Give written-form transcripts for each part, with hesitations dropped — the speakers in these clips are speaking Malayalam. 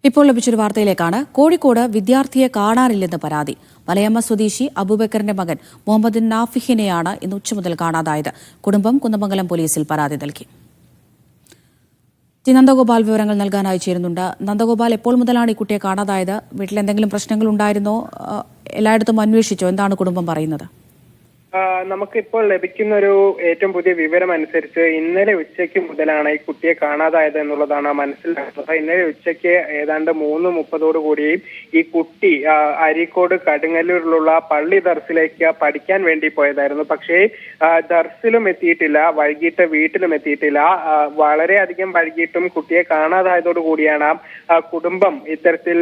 ഇപ്പോൾ ലഭിച്ചൊരു വാർത്തയിലേക്കാണ്. കോഴിക്കോട് വിദ്യാർത്ഥിയെ കാണാനില്ലെന്ന് പരാതി. മലയമ്മ സ്വദേശി അബൂബക്കറിന്റെ മകൻ മുഹമ്മദ് നാഫിഹിനെയാണ് ഇന്ന് ഉച്ചമുതൽ കാണാതായത്. കുടുംബം കുന്നമംഗലം പോലീസിൽ പരാതി നൽകി. നന്ദഗോപാൽ വിവരങ്ങൾ നൽകാനായി ചേരുന്നുണ്ട്. നന്ദഗോപാൽ, എപ്പോൾ മുതലാണ് ഈ കുട്ടിയെ കാണാതായത്? വീട്ടിൽ എന്തെങ്കിലും പ്രശ്നങ്ങൾ ഉണ്ടായിരുന്നോ? എല്ലായിടത്തും അന്വേഷിച്ചോ? എന്താണ് കുടുംബം പറയുന്നത്? നമുക്കിപ്പോൾ ലഭിക്കുന്ന ഒരു ഏറ്റവും പുതിയ വിവരം അനുസരിച്ച് ഇന്നലെ ഉച്ചയ്ക്ക് മുതലാണ് ഈ കുട്ടിയെ കാണാതായത് എന്നുള്ളതാണ് മനസ്സിലാക്കുന്നത്. ഇന്നലെ ഉച്ചയ്ക്ക് ഏതാണ്ട് 3:30 ഈ കുട്ടി അരീക്കോട് കടുങ്ങല്ലൂരിലുള്ള പള്ളി ദർസിലേക്ക് പഠിക്കാൻ വേണ്ടി പോയതായിരുന്നു. പക്ഷേ ദർസിലും എത്തിയിട്ടില്ല, വൈകിട്ട് വീട്ടിലും എത്തിയിട്ടില്ല. വളരെയധികം വൈകിട്ടും കുട്ടിയെ കാണാതായതോടുകൂടിയാണ് കുടുംബം ഇത്തരത്തിൽ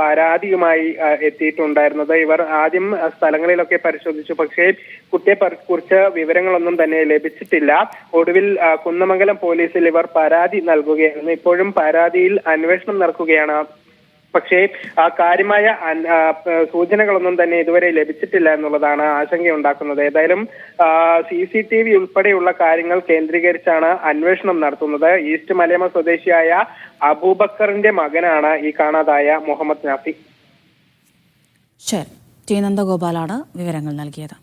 പരാതിയുമായി എത്തിയിട്ടുണ്ടായിരുന്നത്. ഇവർ ആദ്യം സ്ഥലങ്ങളിലൊക്കെ പരിശോധിച്ചു, പക്ഷേ കുട്ടിയെ കുറിച്ച് വിവരങ്ങളൊന്നും തന്നെ ലഭിച്ചിട്ടില്ല. ഒടുവിൽ കുന്നമംഗലം പോലീസിൽ ഇവർ പരാതി നൽകുകയായിരുന്നു. ഇപ്പോഴും പരാതിയിൽ അന്വേഷണം നടക്കുകയാണ്. പക്ഷേ കാര്യമായ സൂചനകളൊന്നും തന്നെ ഇതുവരെ ലഭിച്ചിട്ടില്ല എന്നുള്ളതാണ് ആശങ്കയുണ്ടാക്കുന്നത്. ഏതായാലും CCTV ഉൾപ്പെടെയുള്ള കാര്യങ്ങൾ കേന്ദ്രീകരിച്ചാണ് അന്വേഷണം നടത്തുന്നത്. ഈസ്റ്റ് മലയമ്മ സ്വദേശിയായ അബൂബക്കറിന്റെ മകനാണ് ഈ കാണാതായ മുഹമ്മദ് നാഫി. ശരി, നന്ദഗോപാലാണ് വിവരങ്ങൾ നൽകിയത്.